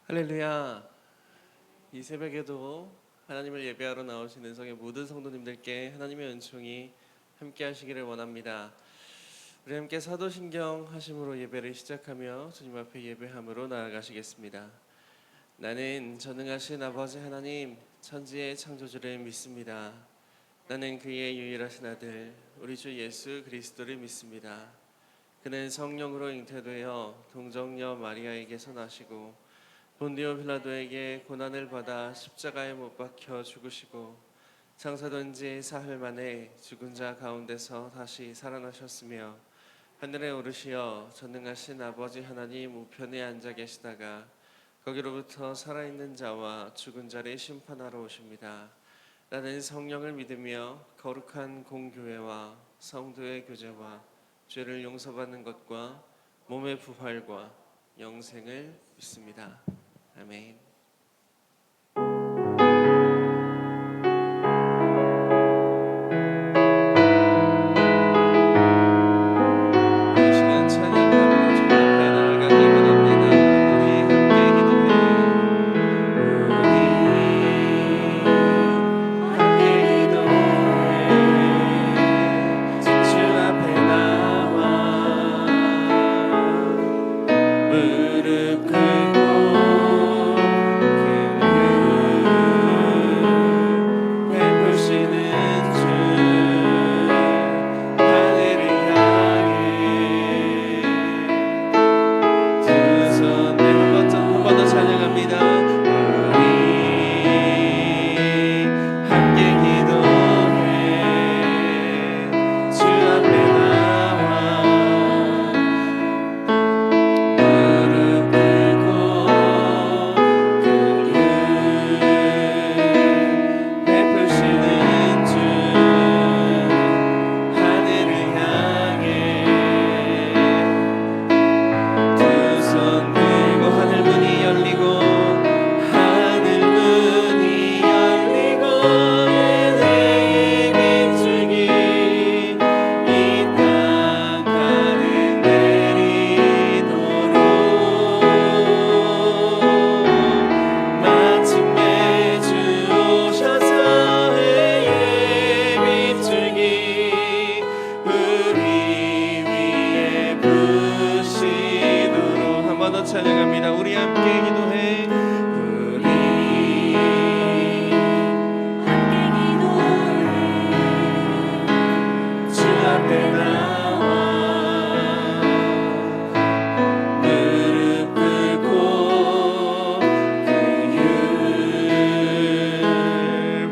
할렐루야. 이 새벽에도 하나님을 예배하러 나오신 은성의 모든 성도님들께 하나님의 은총이 함께 하시기를 원합니다. 우리 함께 사도신경 하심으로 예배를 시작하며 주님 앞에 예배함으로 나아가시겠습니다. 나는 전능하신 아버지 하나님 천지의 창조주를 믿습니다. 나는 그의 유일하신 아들 우리 주 예수 그리스도를 믿습니다. 그는 성령으로 잉태되어 동정녀 마리아에게서 나시고 본디오 빌라도에게 고난을 받아 십자가에 못 박혀 죽으시고 장사된 지 사흘 만에 죽은 자 가운데서 다시 살아나셨으며 하늘에 오르시어 전능하신 아버지 하나님 우편에 앉아 계시다가 거기로부터 살아있는 자와 죽은 자를 심판하러 오십니다. 나는 성령을 믿으며 거룩한 공교회와 성도의 교제와 죄를 용서받는 것과 몸의 부활과 영생을 믿습니다. 아멘. 이 시간 찬양하며 주님 앞에 나아가기 원합니다. 우리 함께 기도해. 주 앞에 나와 무릎 꿇고 찬양합니다. 우리 함께 기도해. 우리 함께 기도해. 주 앞에 나와 무릎 꿇고 그 율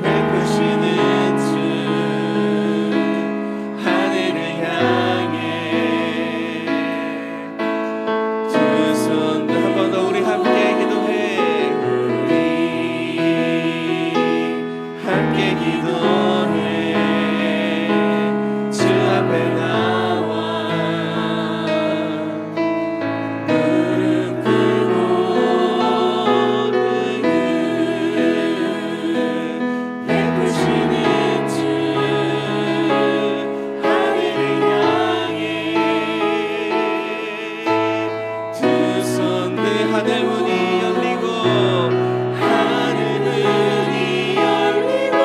베푸시는 주 하늘을 향해 우리 함께 기도해. 우리 함께 기도해. 주 앞에 나와 무릎 꿇고 그 베푸시는 주 하늘을 향해 두 손 하늘 문이 열리고 하늘 문이 열리고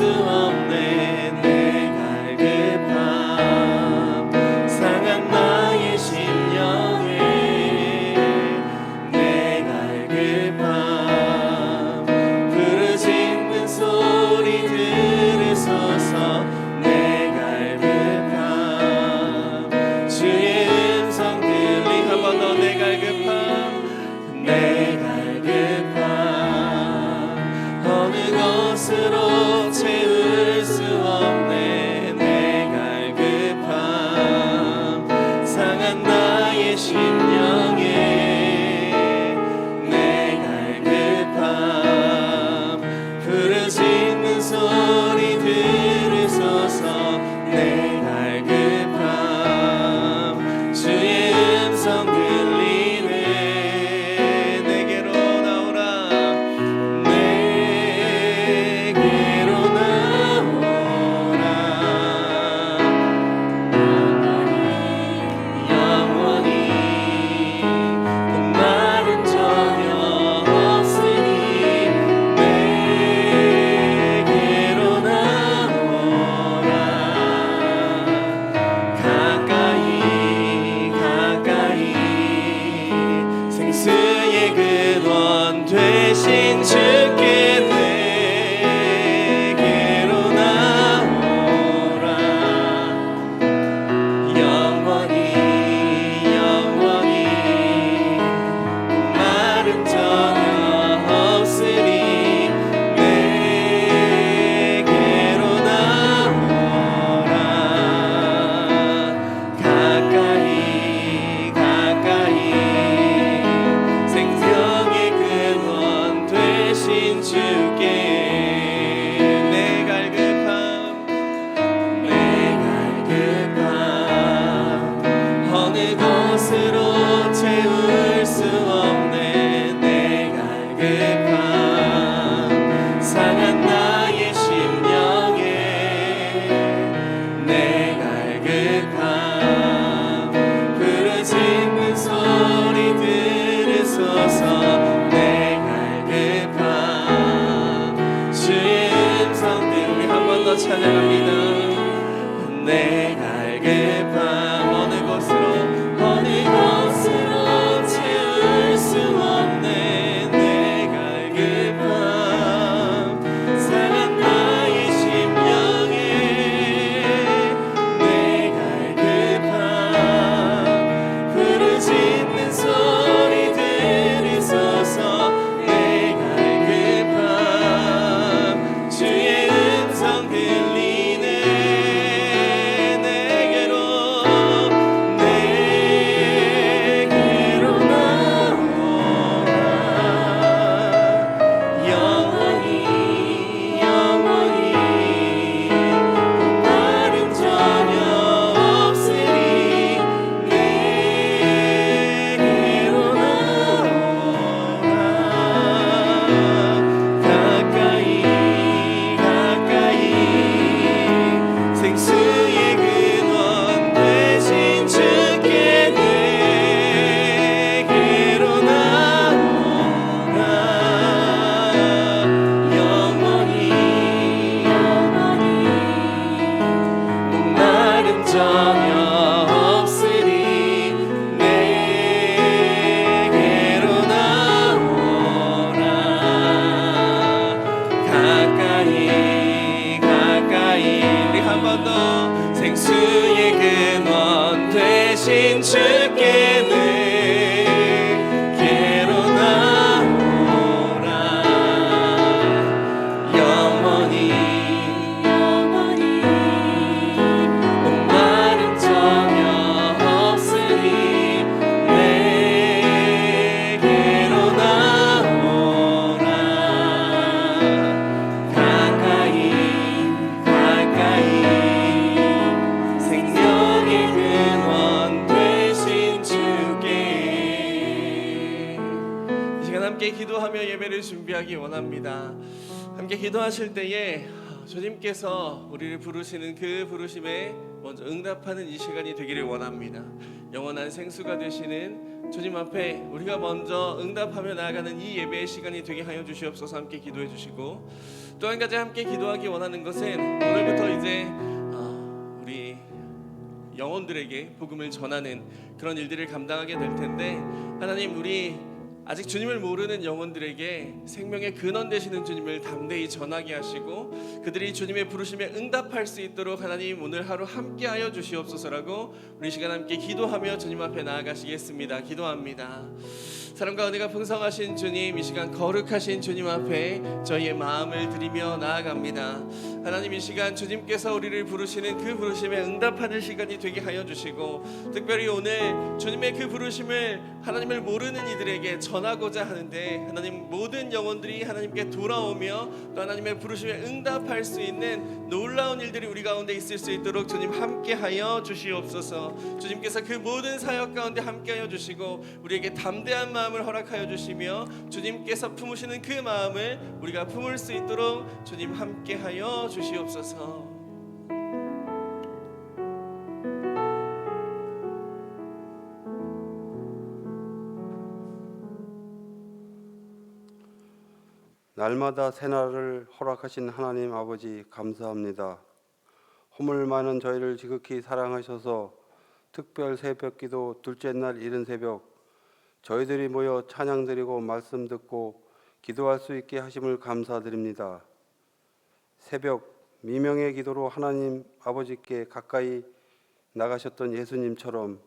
없네 내 갈급함 상한 나의 심령에 내 갈급함 부르짖는 소리 들으소서 내 갈급함 주의 음성 들리 한 번 더 내 갈급함 내 갈급함 어느 것으로 채울 수 없네 내 갈급함 상한 나의 심령에 내 갈급함 부르짖는 소리 들으소서 내 갈급함 주의 음성 들리네 내게로 나오라 내게로 나오라 영원히 목마름 전혀 없으니 내게로 나오라 가까이 가까이 생수의 근원 되신 주께 내게로 나오라 영원히 영원히 마름 전혀 없으니 내게로 나오라 가까이 가까이 생명의 근원 되신 주께 내 갈급함 내 갈급함 어느 곳으로 채울 수 없네 내 갈급함 상한 나의 심령에 내 갈급함 부르짖는 소리 들으소서 내 갈급함 주의 음성 들리 한 번 더 찬양합니다 내 갈급함 어느 곳으로 채울 수 없네 내 갈급함 상한 나의 심령에 내 갈급함 부르짖는 소리 들으소서 내 갈급함 주의 음성 들리네 내게로 나오라 영원히 영원히 마름 전혀 없으니 내게로 나오라 가까이 가까이 생수의 근원 되신 주께 내게로 나오라 영원히 영원히 목마름 전혀 없으니 내게로 나오라 가까이 가까이 우리 한 번 더 생수의 근원 되신 주께 내게로 나오라 영원히 영원히 목마름 전혀 없으니 내게로 나오라 가까이 가까이 생명의 근원 되신 주께 이 시간 함께 기도하며 예배를 준비하기 원합니다. 함께 기도하실 때에 주님께서 우리를 부르시는 그 부르심에 먼저 응답하는 이 시간이 되기를 원합니다. 영원한 생수가 되시는 주님 앞에 우리가 먼저 응답하며 나아가는 이 예배의 시간이 되게 하여 주시옵소서. 함께 기도해 주시고, 또 한 가지 함께 기도하기 원하는 것은 오늘부터 이제 우리 영혼들에게 복음을 전하는 그런 일들을 감당하게 될 텐데, 하나님, 우리 아직 주님을 모르는 영혼들에게 생명의 근원 되시는 주님을 담대히 전하게 하시고 그들이 주님의 부르심에 응답할 수 있도록 하나님 오늘 하루 함께하여 주시옵소서라고 우리 시간 함께 기도하며 주님 앞에 나아가시겠습니다. 기도합니다. 사랑과 은혜가 풍성하신 주님, 이 시간 거룩하신 주님 앞에 저희의 마음을 드리며 나아갑니다. 하나님, 이 시간 주님께서 우리를 부르시는 그 부르심에 응답하는 시간이 되게 하여 주시고, 특별히 오늘 주님의 그 부르심을 하나님을 모르는 이들에게 전하고자 하는데, 하나님 모든 영혼들이 하나님께 돌아오며 또 하나님의 부르심에 응답할 수 있는 놀라운 일들이 우리 가운데 있을 수 있도록 주님 함께하여 주시옵소서. 주님께서 그 모든 사역 가운데 함께하여 주시고 우리에게 담대한 마음을 허락하여 주시며 주님께서 품으시는 그 마음을 우리가 품을 수 있도록 주님 함께하여 주시옵소서. 날마다 새날을 허락하신 하나님 아버지 감사합니다. 허물 많은 저희를 지극히 사랑하셔서 특별 새벽기도 둘째 날 이른 새벽 저희들이 모여 찬양드리고 말씀 듣고 기도할 수 있게 하심을 감사드립니다. 새벽 미명의 기도로 하나님 아버지께 가까이 나가셨던 예수님처럼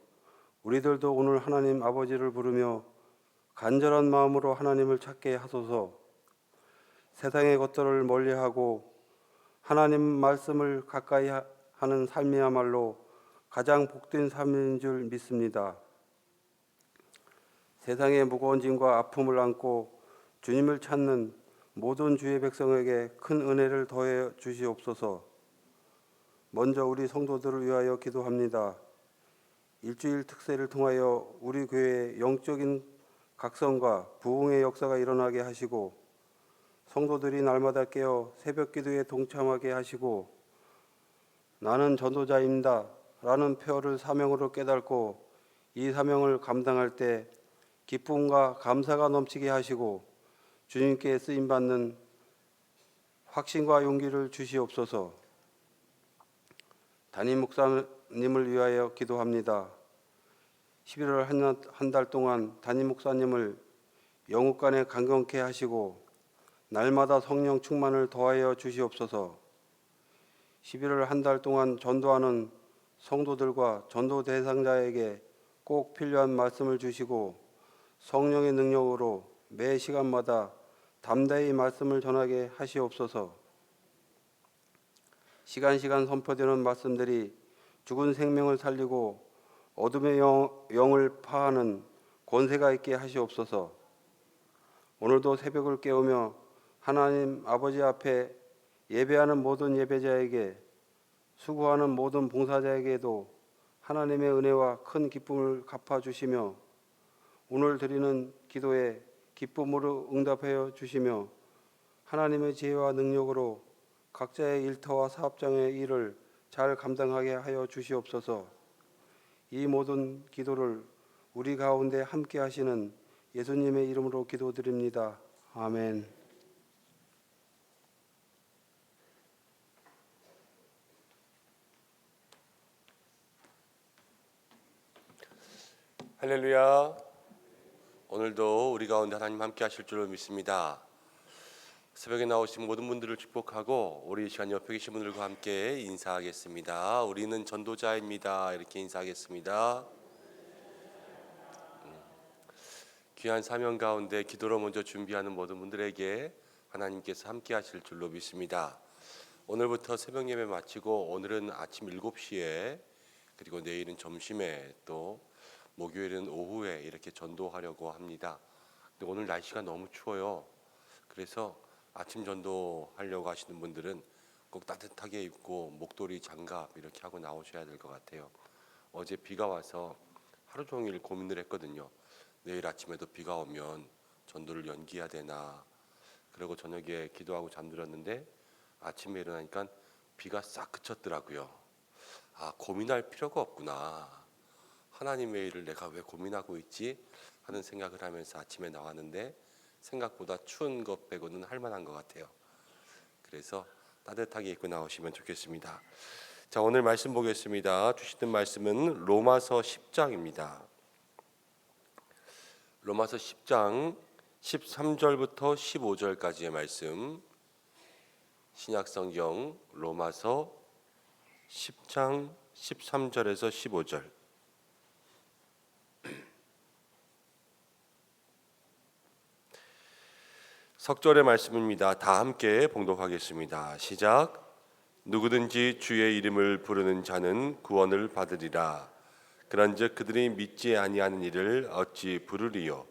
우리들도 오늘 하나님 아버지를 부르며 간절한 마음으로 하나님을 찾게 하소서. 세상의 것들을 멀리하고 하나님 말씀을 가까이 하는 삶이야말로 가장 복된 삶인 줄 믿습니다. 세상의 무거운 짐과 아픔을 안고 주님을 찾는 모든 주의 백성에게 큰 은혜를 더해 주시옵소서. 먼저 우리 성도들을 위하여 기도합니다. 일주일 특세를 통하여 우리 교회의 영적인 각성과 부흥의 역사가 일어나게 하시고 성도들이 날마다 깨어 새벽 기도에 동참하게 하시고 나는 전도자입니다 라는 표를 사명으로 깨닫고 이 사명을 감당할 때 기쁨과 감사가 넘치게 하시고 주님께 쓰임받는 확신과 용기를 주시옵소서. 담임 목사님을 위하여 기도합니다. 11월 한 달 동안 담임 목사님을 영육간에 강건케 하시고 날마다 성령 충만을 더하여 주시옵소서. 11월 한 달 동안 전도하는 성도들과 전도 대상자에게 꼭 필요한 말씀을 주시고 성령의 능력으로 매 시간마다 담대히 말씀을 전하게 하시옵소서. 시간 선포되는 말씀들이 죽은 생명을 살리고 어둠의 영을 파하는 권세가 있게 하시옵소서. 오늘도 새벽을 깨우며 하나님 아버지 앞에 예배하는 모든 예배자에게 수고하는 모든 봉사자에게도 하나님의 은혜와 큰 기쁨을 갚아주시며 오늘 드리는 기도에 기쁨으로 응답하여 주시며 하나님의 지혜와 능력으로 각자의 일터와 사업장의 일을 잘 감당하게 하여 주시옵소서. 이 모든 기도를 우리 가운데 함께 하시는 예수님의 이름으로 기도드립니다. 아멘. 할렐루야. 오늘도 우리 가운데 하나님 함께 하실 줄로 믿습니다. 새벽에 나오신 모든 분들을 축복하고 우리 이 시간 옆에 계신 분들과 함께 인사하겠습니다. 우리는 전도자입니다. 이렇게 인사하겠습니다. 귀한 사명 가운데 기도로 먼저 준비하는 모든 분들에게 하나님께서 함께 하실 줄로 믿습니다. 오늘부터 새벽 예배 마치고 오늘은 아침 7시에 그리고 내일은 점심에 또 목요일은 오후에 이렇게 전도하려고 합니다. 근데 오늘 날씨가 너무 추워요. 그래서 아침 전도하려고 하시는 분들은 꼭 따뜻하게 입고 목도리, 장갑 이렇게 하고 나오셔야 될 것 같아요. 어제 비가 와서 하루 종일 고민을 했거든요. 내일 아침에도 비가 오면 전도를 연기해야 되나. 그리고 저녁에 기도하고 잠들었는데 아침에 일어나니까 비가 싹 그쳤더라고요. 고민할 필요가 없구나. 하나님의 일을 내가 왜 고민하고 있지 하는 생각을 하면서 아침에 나왔는데 생각보다 추운 것 빼고는 할 만한 것 같아요. 그래서 따뜻하게 입고 나오시면 좋겠습니다. 자, 오늘 말씀 보겠습니다. 주시는 말씀은 로마서 10장입니다. 로마서 10장 13절부터 15절까지의 말씀, 신약성경 로마서 10장 13절에서 15절. 석절의 말씀입니다. 다 함께 봉독하겠습니다. 시작. 누구든지 주의 이름을 부르는 자는 구원을 받으리라. 그런즉 그들이 믿지 아니하는 이를 어찌 부르리요?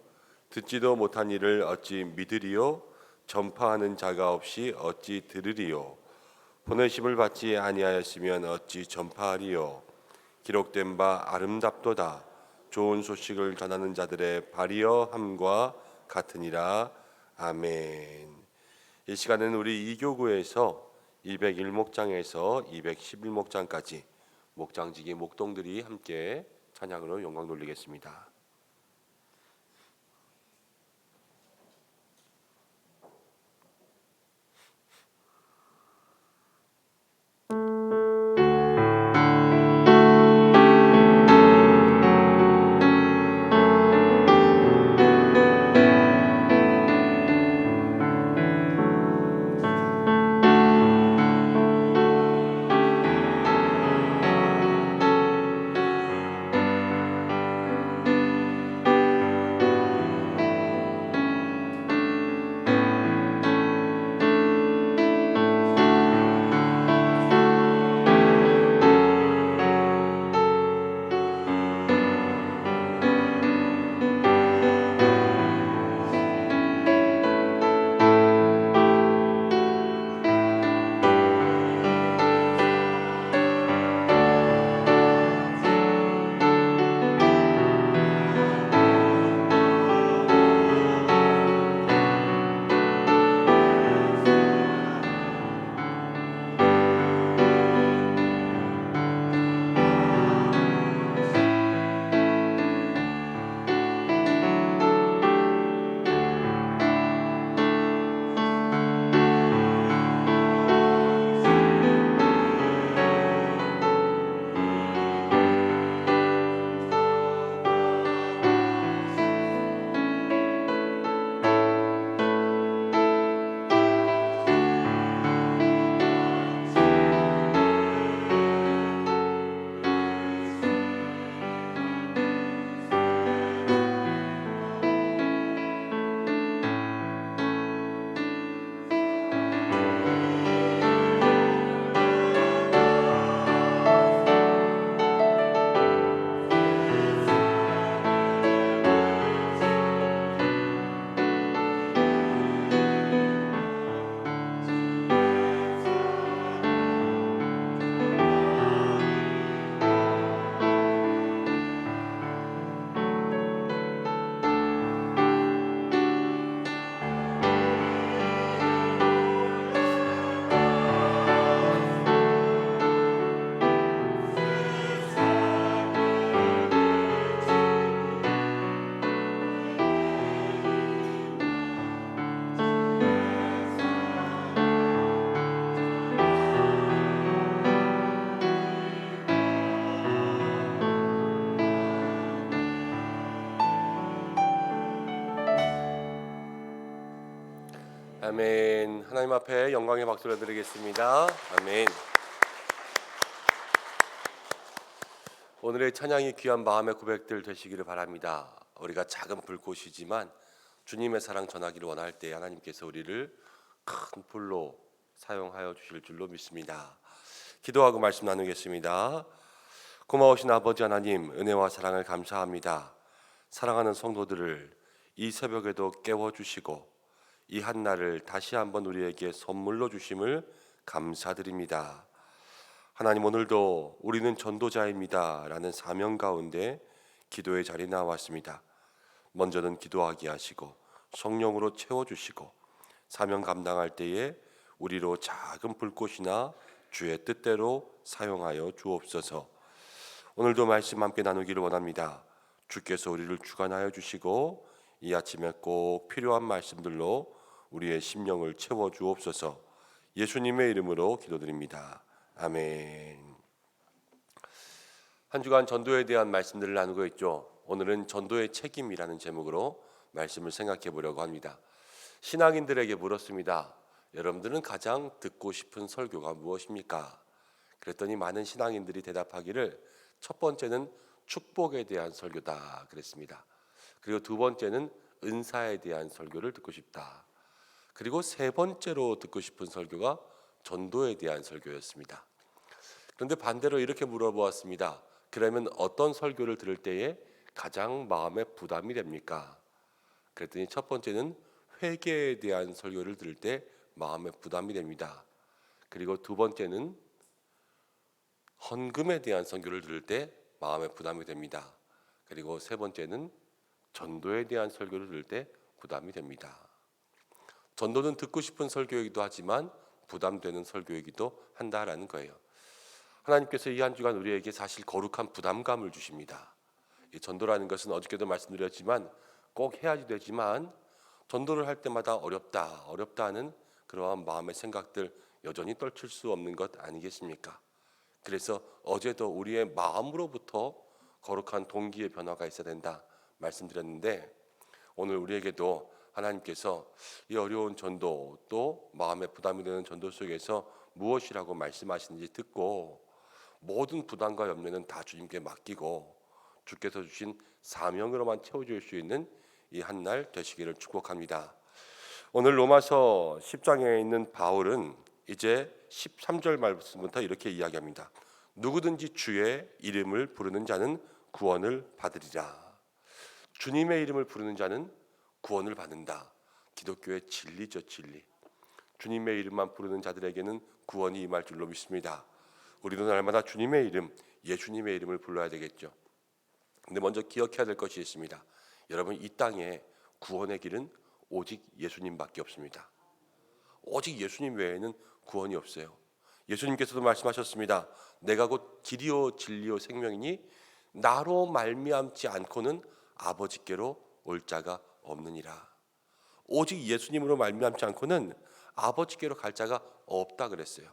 듣지도 못한 이를 어찌 믿으리요? 전파하는 자가 없이 어찌 들으리요? 보내심을 받지 아니하였으면 어찌 전파하리요? 기록된 바 아름답도다. 좋은 소식을 전하는 자들의 발이여 함과 같으니라. 아멘. 이 시간은 우리 이교구에서 201목장에서 211목장까지 목장직의 목동들이 함께 찬양으로 영광 돌리겠습니다. 아멘. 하나님 앞에 영광의 박수를 드리겠습니다. 아멘. 오늘의 찬양이 귀한 마음의 고백들 되시기를 바랍니다. 우리가 작은 불꽃이지만 주님의 사랑 전하기를 원할 때 하나님께서 우리를 큰 불로 사용하여 주실 줄로 믿습니다. 기도하고 말씀 나누겠습니다. 고마우신 아버지 하나님, 은혜와 사랑을 감사합니다. 사랑하는 성도들을 이 새벽에도 깨워주시고 이 한날을 다시 한번 우리에게 선물로 주심을 감사드립니다. 하나님, 오늘도 우리는 전도자입니다 라는 사명 가운데 기도의 자리에 나왔습니다. 먼저는 기도하게 하시고 성령으로 채워주시고 사명 감당할 때에 우리로 작은 불꽃이나 주의 뜻대로 사용하여 주옵소서. 오늘도 말씀 함께 나누기를 원합니다. 주께서 우리를 주관하여 주시고 이 아침에 꼭 필요한 말씀들로 우리의 심령을 채워 주옵소서. 예수님의 이름으로 기도드립니다. 아멘. 한 주간 전도에 대한 말씀들을 나누고 있죠. 오늘은 전도의 책임이라는 제목으로 말씀을 생각해 보려고 합니다. 신앙인들에게 물었습니다. 여러분들은 가장 듣고 싶은 설교가 무엇입니까? 그랬더니 많은 신앙인들이 대답하기를 첫 번째는 축복에 대한 설교다 그랬습니다. 그리고 두 번째는 은사에 대한 설교를 듣고 싶다. 그리고 세 번째로 듣고 싶은 설교가 전도에 대한 설교였습니다. 그런데 반대로 이렇게 물어보았습니다. 그러면 어떤 설교를 들을 때에 가장 마음에 부담이 됩니까? 그랬더니 첫 번째는 회개에 대한 설교를 들을 때 마음에 부담이 됩니다. 그리고 두 번째는 헌금에 대한 설교를 들을 때 마음에 부담이 됩니다. 그리고 세 번째는 전도에 대한 설교를 들을 때 부담이 됩니다. 전도는 듣고 싶은 설교이기도 하지만 부담되는 설교이기도 한다라는 거예요. 하나님께서 이 한 주간 우리에게 사실 거룩한 부담감을 주십니다. 이 전도라는 것은 어저께도 말씀드렸지만 꼭 해야지 되지만 전도를 할 때마다 어렵다 하는 그러한 마음의 생각들 여전히 떨칠 수 없는 것 아니겠습니까? 그래서 어제도 우리의 마음으로부터 거룩한 동기의 변화가 있어야 된다 말씀드렸는데 오늘 우리에게도 하나님께서 이 어려운 전도 또 마음에 부담이 되는 전도 속에서 무엇이라고 말씀하시는지 듣고 모든 부담과 염려는 다 주님께 맡기고 주께서 주신 사명으로만 채워줄 수 있는 이 한 날 되시기를 축복합니다. 오늘 로마서 10장에 있는 바울은 이제 13절 말씀부터 이렇게 이야기합니다. 누구든지 주의 이름을 부르는 자는 구원을 받으리라. 주님의 이름을 부르는 자는 구원을 받는다. 기독교의 진리죠, 진리. 주님의 이름만 부르는 자들에게는 구원이 임할 줄로 믿습니다. 우리도 날마다 주님의 이름, 예수님의 이름을 불러야 되겠죠. 근데 먼저 기억해야 될 것이 있습니다. 여러분, 이 땅에 구원의 길은 오직 예수님밖에 없습니다. 오직 예수님 외에는 구원이 없어요. 예수님께서도 말씀하셨습니다. 내가 곧 길이요 진리요 생명이니 나로 말미암지 않고는 아버지께로 올 자가 없느니라. 오직 예수님으로 말미암지 않고는 아버지께로 갈 자가 없다 그랬어요.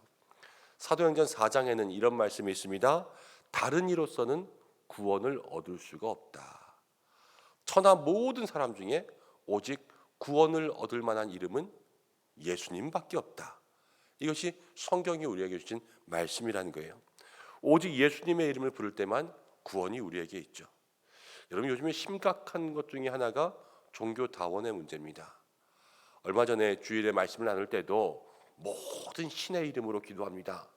사도행전 4장에는 이런 말씀이 있습니다. 다른 이로서는 구원을 얻을 수가 없다. 천하 모든 사람 중에 오직 구원을 얻을 만한 이름은 예수님밖에 없다. 이것이 성경이 우리에게 주신 말씀이라는 거예요. 오직 예수님의 이름을 부를 때만 구원이 우리에게 있죠. 여러분, 요즘에 심각한 것 중에 하나가 종교다원의 문제입니다. 얼마 전에 주일에 말씀을 나눌 때도 모든 신의 이름으로 기도합니다.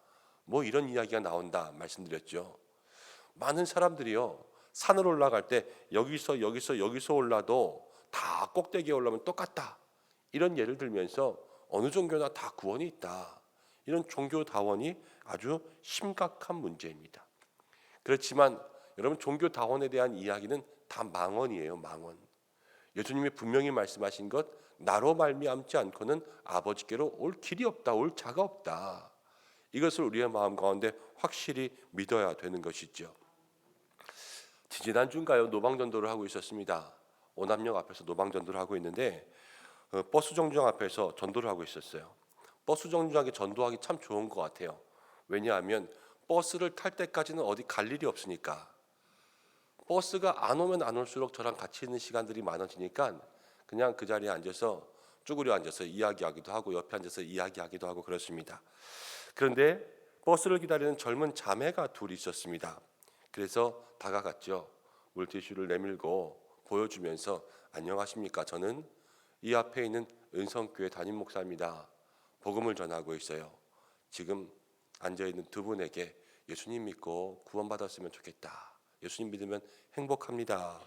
뭐 이런 이야기가 나온다 말씀드렸죠. 많은 사람들이요, 산을 올라갈 때 여기서 올라도 다 꼭대기에 올라오면 똑같다, 이런 예를 들면서 어느 종교나 다 구원이 있다, 이런 종교다원이 아주 심각한 문제입니다. 그렇지만 여러분, 종교다원에 대한 이야기는 다 망언이에요. 망언. 예수님이 분명히 말씀하신 것, 나로 말미암지 않고는 아버지께로 올 길이 없다, 올 자가 없다, 이것을 우리의 마음 가운데 확실히 믿어야 되는 것이죠. 지지난주인가요? 노방전도를 하고 있었습니다. 오남역 앞에서 노방전도를 하고 있는데 버스 정류장 앞에서 전도를 하고 있었어요. 버스 정류장에 전도하기 참 좋은 것 같아요. 왜냐하면 버스를 탈 때까지는 어디 갈 일이 없으니까. 버스가 안 오면 안 올수록 저랑 같이 있는 시간들이 많아지니까 그냥 그 자리에 앉아서 쭈그려 앉아서 이야기하기도 하고 옆에 앉아서 이야기하기도 하고 그렇습니다. 그런데 버스를 기다리는 젊은 자매가 둘이 있었습니다. 그래서 다가갔죠. 물티슈를 내밀고 보여주면서 안녕하십니까? 저는 이 앞에 있는 은성교회 담임 목사입니다. 복음을 전하고 있어요. 지금 앉아있는 두 분에게 예수님 믿고 구원받았으면 좋겠다. 예수님 믿으면 행복합니다.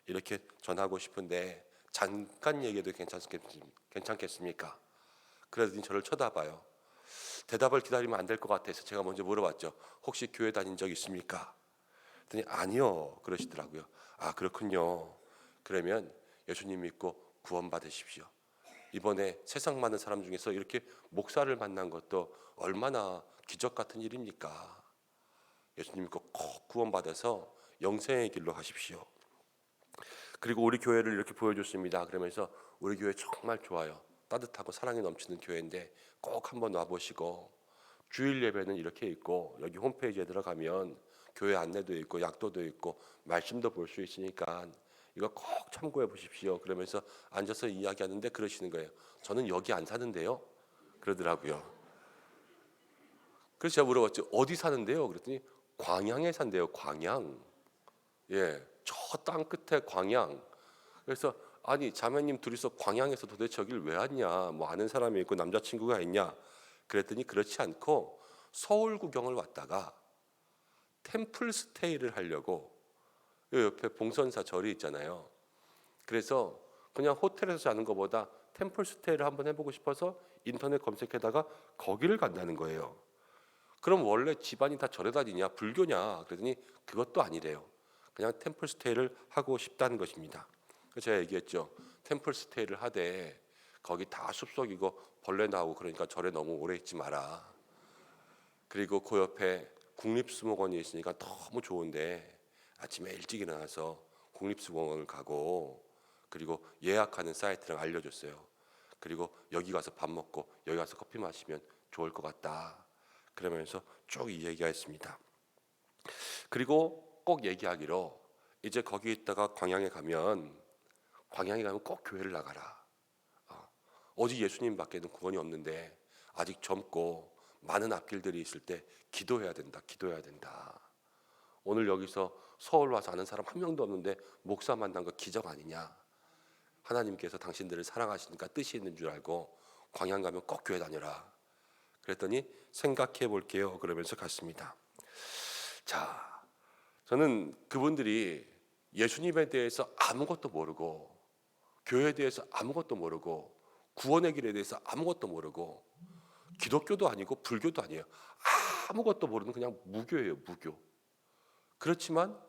이렇게 전하고 싶은데 잠깐 얘기해도 괜찮겠습니까? 그러더니 저를 쳐다봐요. 대답을 기다리면 안 될 것 같아서 제가 먼저 물어봤죠. 혹시 교회 다닌 적 있습니까? 그랬더니 아니요 그러시더라고요. 아, 그렇군요. 그러면 예수님 믿고 구원 받으십시오. 이번에 세상 많은 사람 중에서 이렇게 목사를 만난 것도 얼마나 기적 같은 일입니까? 예수님 믿고 꼭 구원받아서 영생의 길로 가십시오. 그리고 우리 교회를 이렇게 보여줬습니다. 그러면서 우리 교회 정말 좋아요. 따뜻하고 사랑이 넘치는 교회인데 꼭 한번 와보시고, 주일 예배는 이렇게 있고 여기 홈페이지에 들어가면 교회 안내도 있고 약도도 있고 말씀도 볼 수 있으니까 이거 꼭 참고해 보십시오. 그러면서 앉아서 이야기하는데 그러시는 거예요. 저는 여기 안 사는데요. 그러더라고요. 그래서 제가 물어봤죠. 어디 사는데요? 그랬더니 광양에 산대요. 광양. 예, 저 땅 끝에 광양. 그래서 아니 자매님 둘이서 광양에서 도대체 여길 왜 왔냐? 뭐 아는 사람이 있고 남자친구가 있냐? 그랬더니 그렇지 않고 서울 구경을 왔다가 템플 스테이를 하려고, 요 옆에 봉선사 절이 있잖아요. 그래서 그냥 호텔에서 자는 것보다 템플 스테이를 한번 해보고 싶어서 인터넷 검색에다가 거기를 간다는 거예요. 그럼 원래 집안이 다 절에 다니냐 불교냐 그랬더니 그것도 아니래요. 그냥 템플 스테이를 하고 싶다는 것입니다. 그래서 제가 얘기했죠. 템플 스테이를 하되 거기 다 숲속이고 벌레 나오고 그러니까 절에 너무 오래 있지 마라. 그리고 그 옆에 국립수목원이 있으니까 너무 좋은데 아침에 일찍 일어나서 국립수목원을 가고, 그리고 예약하는 사이트를 알려줬어요. 그리고 여기 가서 밥 먹고 여기 가서 커피 마시면 좋을 것 같다. 그러면서 쭉 이 얘기했습니다. 그리고 꼭 얘기하기로, 이제 거기 있다가 광양에 가면 꼭 교회를 나가라. 오직 예수님밖에는 구원이 없는데 아직 젊고 많은 앞길들이 있을 때 기도해야 된다. 기도해야 된다. 오늘 여기서 서울 와서 아는 사람 한 명도 없는데 목사 만난 거 기적 아니냐? 하나님께서 당신들을 사랑하시니까 뜻이 있는 줄 알고 광양 가면 꼭 교회 다녀라. 그랬더니 생각해 볼게요. 그러면서 갔습니다. 자, 저는 그분들이 예수님에 대해서 아무것도 모르고, 교회에 대해서 아무것도 모르고, 구원의 길에 대해서 아무것도 모르고, 기독교도 아니고 불교도 아니에요. 아무것도 모르는 그냥 무교예요. 무교. 그렇지만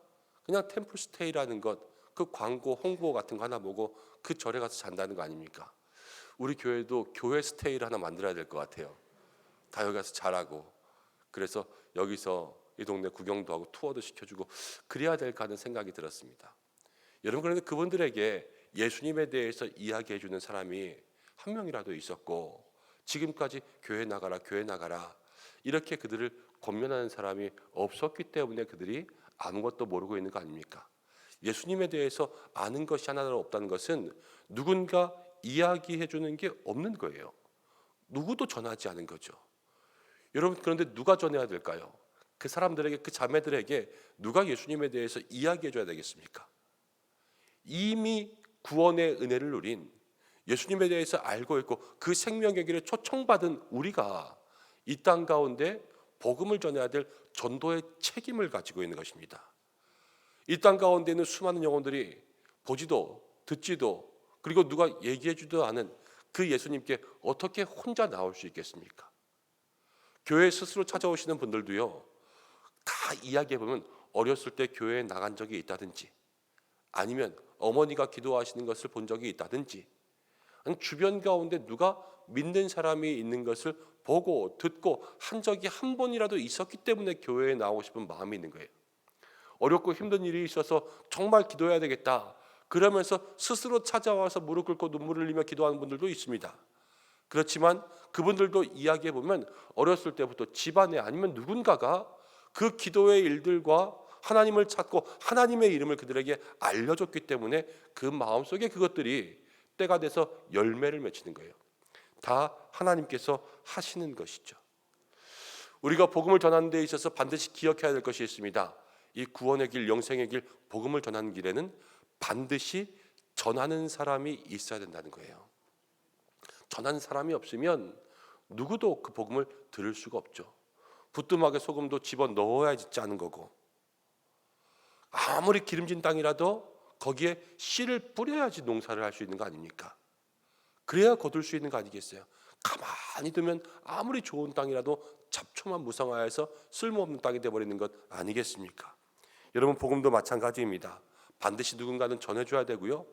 그냥 템플 스테이라는 것, 그 광고 홍보 같은 거 하나 보고 그 절에 가서 잔다는 거 아닙니까? 우리 교회도 교회 스테이를 하나 만들어야 될 것 같아요. 다 여기 가서 자라고, 그래서 여기서 이 동네 구경도 하고 투어도 시켜주고 그래야 될까 하는 생각이 들었습니다. 여러분, 그런데 그분들에게 예수님에 대해서 이야기해주는 사람이 한 명이라도 있었고, 지금까지 교회 나가라 교회 나가라 이렇게 그들을 권면하는 사람이 없었기 때문에 그들이 아무것도 모르고 있는 거 아닙니까? 예수님에 대해서 아는 것이 하나도 없다는 것은 누군가 이야기해 주는 게 없는 거예요. 누구도 전하지 않은 거죠. 여러분, 그런데 누가 전해야 될까요? 그 사람들에게, 그 자매들에게 누가 예수님에 대해서 이야기해 줘야 되겠습니까? 이미 구원의 은혜를 누린, 예수님에 대해서 알고 있고 그 생명의 길에 초청받은 우리가 이 땅 가운데 복음을 전해야 될 전도의 책임을 가지고 있는 것입니다. 이 땅 가운데 있는 수많은 영혼들이 보지도 듣지도 그리고 누가 얘기해 주지도 않은 그 예수님께 어떻게 혼자 나올 수 있겠습니까? 교회 스스로 찾아오시는 분들도요, 다 이야기해 보면 어렸을 때 교회에 나간 적이 있다든지, 아니면 어머니가 기도하시는 것을 본 적이 있다든지, 주변 가운데 누가 믿는 사람이 있는 것을 보고 듣고 한 적이 한 번이라도 있었기 때문에 교회에 나오고 싶은 마음이 있는 거예요. 어렵고 힘든 일이 있어서 정말 기도해야 되겠다 그러면서 스스로 찾아와서 무릎 꿇고 눈물을 흘리며 기도하는 분들도 있습니다. 그렇지만 그분들도 이야기해 보면 어렸을 때부터 집안에 아니면 누군가가 그 기도의 일들과 하나님을 찾고 하나님의 이름을 그들에게 알려줬기 때문에 그 마음속에 그것들이 때가 돼서 열매를 맺히는 거예요. 다 하나님께서 하시는 것이죠. 우리가 복음을 전하는 데 있어서 반드시 기억해야 될 것이 있습니다. 이 구원의 길, 영생의 길, 복음을 전하는 길에는 반드시 전하는 사람이 있어야 된다는 거예요. 전하는 사람이 없으면 누구도 그 복음을 들을 수가 없죠. 부뚜막에 소금도 집어넣어야지 짜는 거고, 아무리 기름진 땅이라도 거기에 씨를 뿌려야지 농사를 할 수 있는 거 아닙니까? 그래야 거둘 수 있는 거 아니겠어요? 가만히 두면 아무리 좋은 땅이라도 잡초만 무성하여서 쓸모없는 땅이 되어버리는 것 아니겠습니까? 여러분, 복음도 마찬가지입니다. 반드시 누군가는 전해줘야 되고요,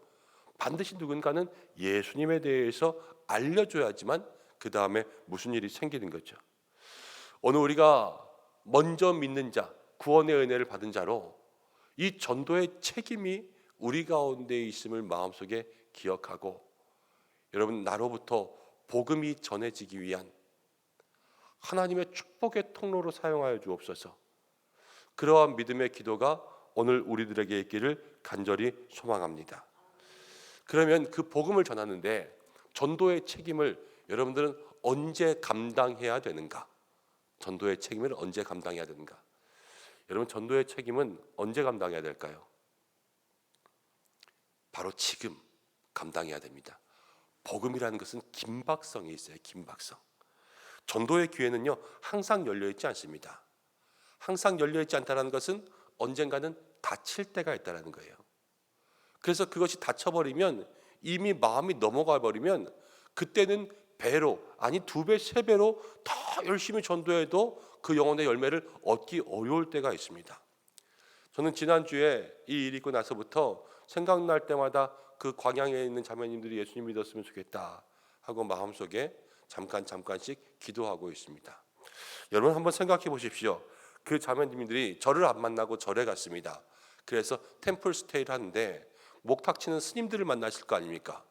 반드시 누군가는 예수님에 대해서 알려줘야지만 그 다음에 무슨 일이 생기는 거죠. 오늘 우리가 먼저 믿는 자, 구원의 은혜를 받은 자로 이 전도의 책임이 우리 가운데 있음을 마음속에 기억하고, 여러분, 나로부터 복음이 전해지기 위한 하나님의 축복의 통로로 사용하여 주옵소서. 그러한 믿음의 기도가 오늘 우리들에게 있기를 간절히 소망합니다. 그러면 그 복음을 전하는데 전도의 책임을 여러분들은 언제 감당해야 되는가? 전도의 책임을 언제 감당해야 되는가? 여러분, 전도의 책임은 언제 감당해야 될까요? 바로 지금 감당해야 됩니다. 복음이라는 것은 긴박성이 있어요. 긴박성. 전도의 기회는요, 항상 열려있지 않습니다. 항상 열려있지 않다는 것은 언젠가는 닫힐 때가 있다는 거예요. 그래서 그것이 닫혀버리면, 이미 마음이 넘어가 버리면 그때는 배로, 아니 2배, 3배로 더 열심히 전도해도 그 영혼의 열매를 얻기 어려울 때가 있습니다. 저는 지난주에 이 일이 있고 나서부터 생각날 때마다 그 광양에 있는 자매님들이 예수님 믿었으면 좋겠다 하고 마음속에 잠깐씩 기도하고 있습니다. 여러분, 한번 생각해 보십시오. 그 자매님들이 저를 안 만나고 절에 갔습니다. 그래서 템플 스테이를 하는데 목탁치는 스님들을 만나실 거 아닙니까?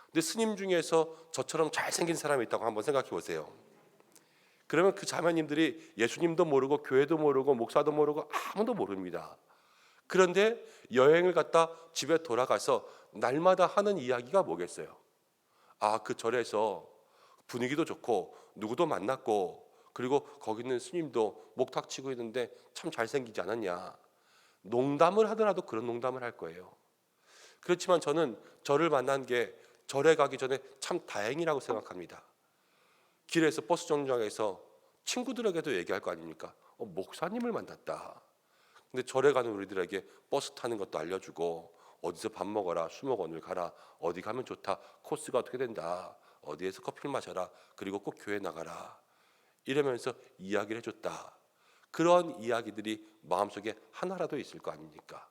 근데 스님 중에서 저처럼 잘생긴 사람이 있다고 한번 생각해 보세요. 그러면 그 자매님들이 예수님도 모르고 교회도 모르고 목사도 모르고 아무도 모릅니다. 그런데 여행을 갔다 집에 돌아가서 날마다 하는 이야기가 뭐겠어요? 아, 그 절에서 분위기도 좋고 누구도 만났고, 그리고 거기 있는 스님도 목탁 치고 있는데 참 잘생기지 않았냐. 농담을 하더라도 그런 농담을 할 거예요. 그렇지만 저는 절을 만난 게 절에 가기 전에 참 다행이라고 생각합니다. 길에서 버스 정류장에서 친구들에게도 얘기할 거 아닙니까? 목사님을 만났다. 근데 절에 가는 우리들에게 버스 타는 것도 알려주고, 어디서 밥 먹어라, 수목원을 가라, 어디 가면 좋다, 코스가 어떻게 된다, 어디에서 커피를 마셔라, 그리고 꼭 교회 나가라, 이러면서 이야기를 해줬다. 그런 이야기들이 마음속에 하나라도 있을 거 아닙니까?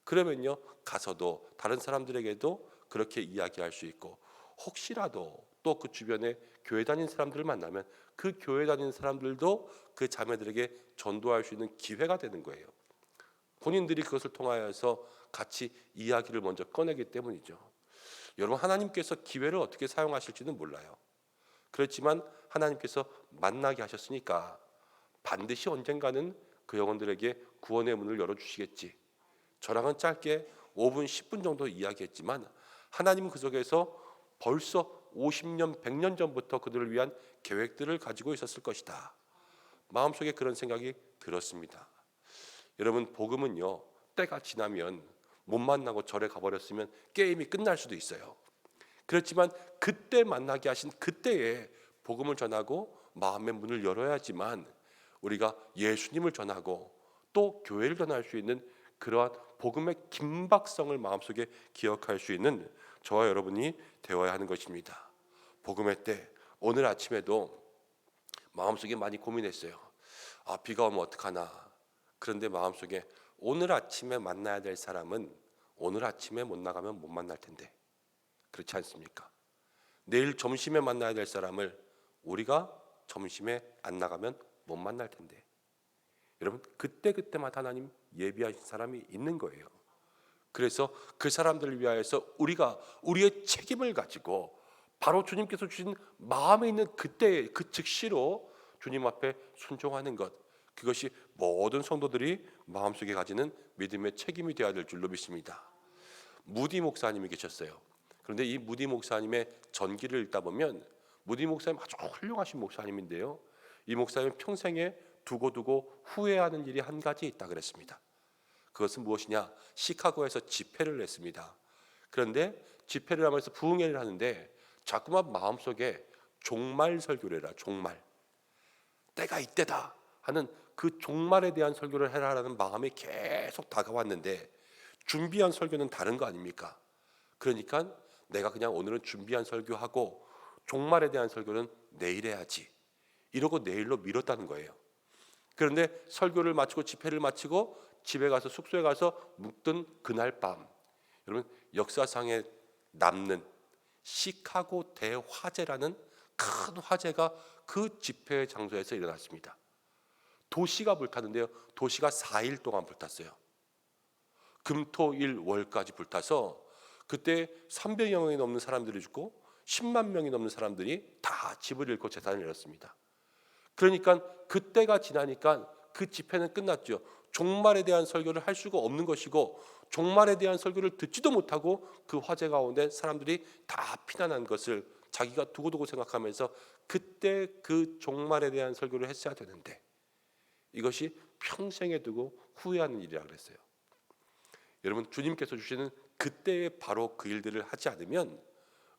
그러면요, 가서도 다른 사람들에게도 그렇게 이야기할 수 있고, 혹시라도 또 그 주변에 교회 다니는 사람들을 만나면 그 교회 다니는 사람들도 그 자매들에게 전도할 수 있는 기회가 되는 거예요. 본인들이 그것을 통하여서 같이 이야기를 먼저 꺼내기 때문이죠. 여러분, 하나님께서 기회를 어떻게 사용하실지는 몰라요. 그렇지만 하나님께서 만나게 하셨으니까 반드시 언젠가는 그 영혼들에게 구원의 문을 열어주시겠지. 저랑은 짧게 5분, 10분 정도 이야기했지만 하나님은 그 속에서 벌써 50년, 100년 전부터 그들을 위한 계획들을 가지고 있었을 것이다. 마음속에 그런 생각이 들었습니다. 여러분, 복음은요, 때가 지나면 못 만나고 절에 가버렸으면 게임이 끝날 수도 있어요. 그렇지만 그때 만나게 하신 그때에 복음을 전하고 마음의 문을 열어야지만 우리가 예수님을 전하고 또 교회를 전할 수 있는 그러한 복음의 긴박성을 마음속에 기억할 수 있는 저와 여러분이 되어야 하는 것입니다. 복음의 때, 오늘 아침에도 마음속에 많이 고민했어요. 아, 비가 오면 어떡하나. 그런데 마음속에 오늘 아침에 만나야 될 사람은 오늘 아침에 못 나가면 못 만날 텐데, 그렇지 않습니까? 내일 점심에 만나야 될 사람을 우리가 점심에 안 나가면 못 만날 텐데, 여러분, 그때마다 하나님 예비하신 사람이 있는 거예요. 그래서 그 사람들을 위하여서 우리가 우리의 책임을 가지고 바로 주님께서 주신 마음에 있는 그때 그 즉시로 주님 앞에 순종하는 것, 그것이 모든 성도들이 마음속에 가지는 믿음의 책임이 되어야 될 줄로 믿습니다. 무디 목사님이 계셨어요. 그런데 이 무디 목사님의 전기를 읽다 보면 무디 목사님 아주 훌륭하신 목사님인데요, 이 목사님 평생에 두고두고 후회하는 일이 한 가지 있다 그랬습니다. 그것은 무엇이냐? 시카고에서 집회를 했습니다. 그런데 집회를 하면서 부흥회를 하는데 자꾸만 마음속에 종말 설교를 해라, 종말, 때가 이때다 하는 그 종말에 대한 설교를 해라라는 마음이 계속 다가왔는데 준비한 설교는 다른 거 아닙니까? 그러니까 내가 그냥 오늘은 준비한 설교하고 종말에 대한 설교는 내일 해야지, 이러고 내일로 미뤘다는 거예요. 그런데 설교를 마치고 집회를 마치고 집에 가서 숙소에 가서 묵던 그날 밤, 여러분, 역사상에 남는 시카고 대화재라는 큰 화재가 그 집회 장소에서 일어났습니다. 도시가 불탔는데요. 도시가 4일 동안 불탔어요. 금, 토, 일, 월까지 불타서 그때 300여 명이 넘는 사람들이 죽고 10만 명이 넘는 사람들이 다 집을 잃고 재산을 잃었습니다. 그러니까 그때가 지나니까 그 집회는 끝났죠. 종말에 대한 설교를 할 수가 없는 것이고 종말에 대한 설교를 듣지도 못하고 그 화재 가운데 사람들이 다 피난한 것을 자기가 두고두고 생각하면서 그때 그 종말에 대한 설교를 했어야 되는데 이것이 평생에 두고 후회하는 일이라 그랬어요. 여러분, 주님께서 주시는 그때에 바로 그 일들을 하지 않으면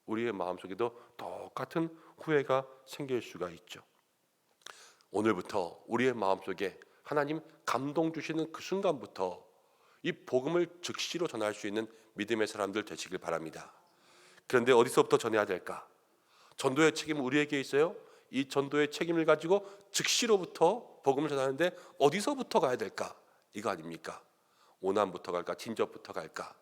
우리의 마음속에도 똑같은 후회가 생길 수가 있죠. 오늘부터 우리의 마음속에 하나님 감동 주시는 그 순간부터 이 복음을 즉시로 전할 수 있는 믿음의 사람들 되시길 바랍니다. 그런데 어디서부터 전해야 될까? 전도의 책임은 우리에게 있어요. 이 전도의 책임을 가지고 즉시로부터 복음을 전하는데 어디서부터 가야 될까? 이거 아닙니까? 오남부터 갈까? 진접부터 갈까?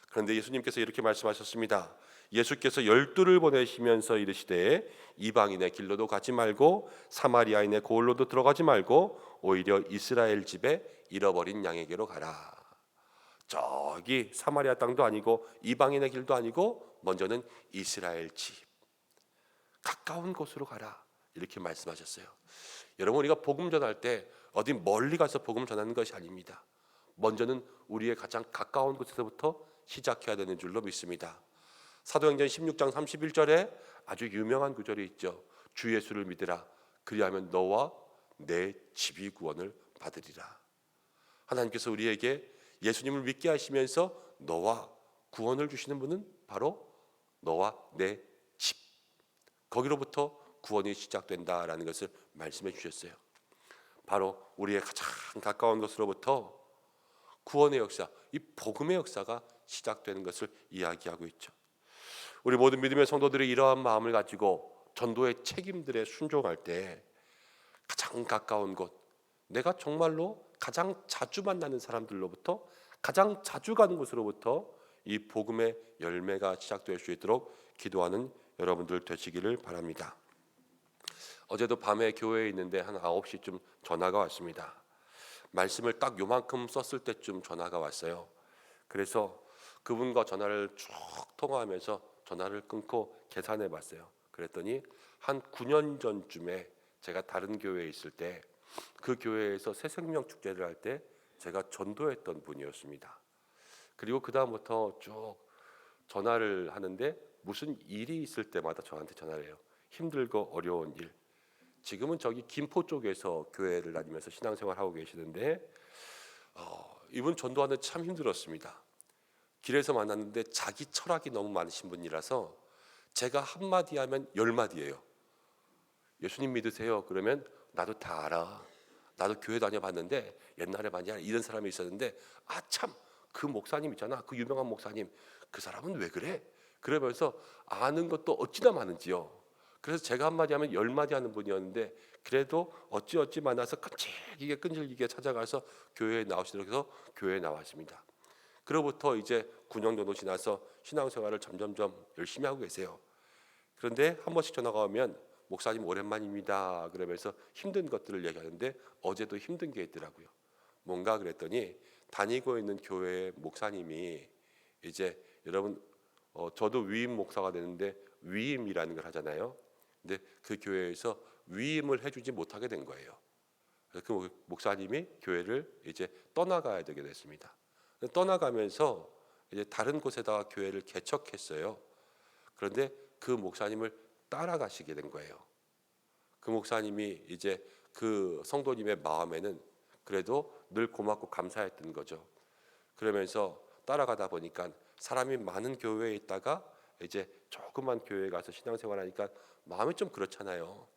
그런데 예수님께서 이렇게 말씀하셨습니다. 예수께서 12를 보내시면서 이르시되 이방인의 길로도 가지 말고 사마리아인의 고을로도 들어가지 말고 오히려 이스라엘 집에 잃어버린 양에게로 가라. 저기 사마리아 땅도 아니고 이방인의 길도 아니고 먼저는 이스라엘 집, 가까운 곳으로 가라, 이렇게 말씀하셨어요. 여러분, 우리가 복음 전할 때 어디 멀리 가서 복음 전하는 것이 아닙니다. 먼저는 우리의 가장 가까운 곳에서부터 시작해야 되는 줄로 믿습니다. 사도행전 16장 31절에 아주 유명한 구절이 있죠. 주 예수를 믿으라. 그리하면 너와 내 집이 구원을 받으리라. 하나님께서 우리에게 예수님을 믿게 하시면서 너와 구원을 주시는 분은 바로 너와 내 집, 거기로부터 구원이 시작된다라는 것을 말씀해 주셨어요. 바로 우리의 가장 가까운 곳으로부터 구원의 역사, 이 복음의 역사가 시작되는 것을 이야기하고 있죠. 우리 모든 믿음의 성도들이 이러한 마음을 가지고 전도의 책임들에 순종할 때 가장 가까운 곳, 내가 정말로 가장 자주 만나는 사람들로부터 가장 자주 가는 곳으로부터 이 복음의 열매가 시작될 수 있도록 기도하는 여러분들 되시기를 바랍니다. 어제도 밤에 교회에 있는데 한 9시쯤 전화가 왔습니다. 말씀을 딱 요만큼 썼을 때쯤 전화가 왔어요. 그래서 그분과 전화를 쭉 통화하면서 전화를 끊고 계산해 봤어요. 그랬더니 한 9년 전쯤에 제가 다른 교회에 있을 때 그 교회에서 새생명 축제를 할 때 제가 전도했던 분이었습니다. 그리고 그 다음부터 쭉 전화를 하는데 무슨 일이 있을 때마다 저한테 전화를 해요. 힘들고 어려운 일. 지금은 저기 김포 쪽에서 교회를 다니면서 신앙생활하고 계시는데 이분 전도하는데 참 힘들었습니다. 길에서 만났는데 자기 철학이 너무 많으신 분이라서 제가 한마디 하면 10마디예요. 예수님 믿으세요? 그러면 나도 다 알아. 나도 교회 다녀봤는데 옛날에 만약 이런 사람이 있었는데 참 그 목사님 있잖아. 그 유명한 목사님. 그 사람은 왜 그래? 그러면서 아는 것도 어찌나 많은지요. 그래서 제가 한마디 하면 10마디 하는 분이었는데 그래도 어찌어찌 만나서 끈질기게 찾아가서 교회에 나오시도록 해서 교회에 나왔습니다. 그로부터 이제 9년 정도 지나서 신앙생활을 점점점 열심히 하고 계세요. 그런데 한 번씩 전화가 오면 목사님 오랜만입니다 그러면서 힘든 것들을 얘기하는데 어제도 힘든 게 있더라고요. 뭔가 그랬더니 다니고 있는 교회의 목사님이 이제 여러분 저도 위임 목사가 되는데 위임이라는 걸 하잖아요. 근데 그 교회에서 위임을 해주지 못하게 된 거예요. 그 목사님이 교회를 이제 떠나가야 되게 됐습니다. 떠나가면서 이제 다른 곳에다가 교회를 개척했어요. 그런데 그 목사님을 따라가시게 된 거예요. 그 목사님이 이제 그 성도님의 마음에는 그래도 늘 고맙고 감사했던 거죠. 그러면서 따라가다 보니까 사람이 많은 교회에 있다가 이제 조그만 교회에 가서 신앙생활하니까 마음이 좀 그렇잖아요.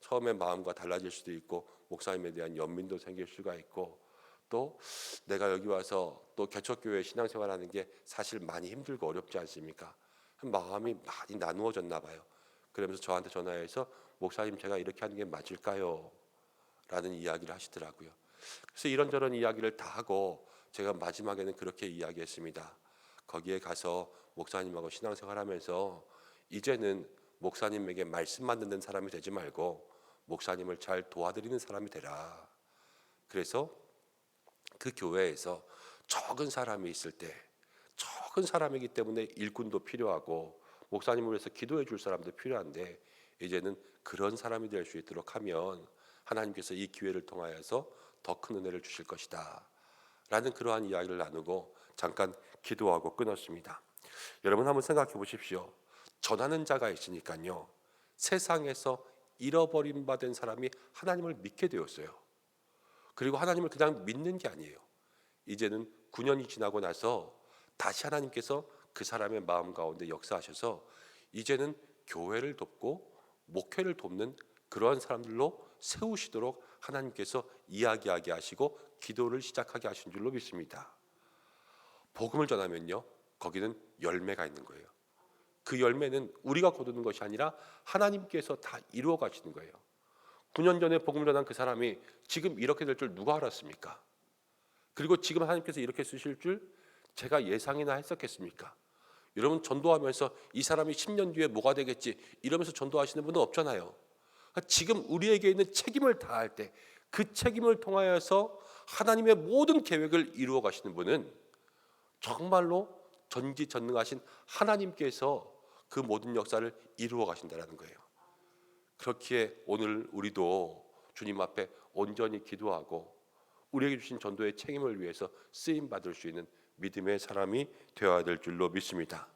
처음에 마음과 달라질 수도 있고 목사님에 대한 연민도 생길 수가 있고 또 내가 여기 와서 또 개척교회 신앙생활하는 게 사실 많이 힘들고 어렵지 않습니까? 마음이 많이 나누어졌나 봐요. 그러면서 저한테 전화해서 목사님 제가 이렇게 하는 게 맞을까요? 라는 이야기를 하시더라고요. 그래서 이런저런 이야기를 다 하고 제가 마지막에는 그렇게 이야기했습니다. 거기에 가서 목사님하고 신앙생활하면서 이제는 목사님에게 말씀만 듣는 사람이 되지 말고 목사님을 잘 도와드리는 사람이 되라. 그래서 그 교회에서 적은 사람이 있을 때, 적은 사람이기 때문에 일꾼도 필요하고 목사님을 위해서 기도해 줄 사람도 필요한데, 이제는 그런 사람이 될 수 있도록 하면 하나님께서 이 기회를 통하여서 더 큰 은혜를 주실 것이다 라는 그러한 이야기를 나누고 잠깐 기도하고 끊었습니다. 여러분 한번 생각해 보십시오. 전하는 자가 있으니까요, 세상에서 잃어버림 받은 사람이 하나님을 믿게 되었어요. 그리고 하나님을 그냥 믿는 게 아니에요. 이제는 9년이 지나고 나서 다시 하나님께서 그 사람의 마음 가운데 역사하셔서 이제는 교회를 돕고 목회를 돕는 그러한 사람들로 세우시도록 하나님께서 이야기하게 하시고 기도를 시작하게 하신 줄로 믿습니다. 복음을 전하면요, 거기는 열매가 있는 거예요. 그 열매는 우리가 거두는 것이 아니라 하나님께서 다 이루어 가시는 거예요. 9년 전에 복음을 전한 그 사람이 지금 이렇게 될 줄 누가 알았습니까? 그리고 지금 하나님께서 이렇게 쓰실 줄 제가 예상이나 했었겠습니까? 여러분, 전도하면서 이 사람이 10년 뒤에 뭐가 되겠지 이러면서 전도하시는 분은 없잖아요. 지금 우리에게 있는 책임을 다할 때 그 책임을 통하여서 하나님의 모든 계획을 이루어 가시는 분은 정말로 전지전능하신 하나님께서 그 모든 역사를 이루어 가신다는 거예요. 그렇기에 오늘 우리도 주님 앞에 온전히 기도하고 우리에게 주신 전도의 책임을 위해서 쓰임 받을 수 있는 믿음의 사람이 되어야 될 줄로 믿습니다.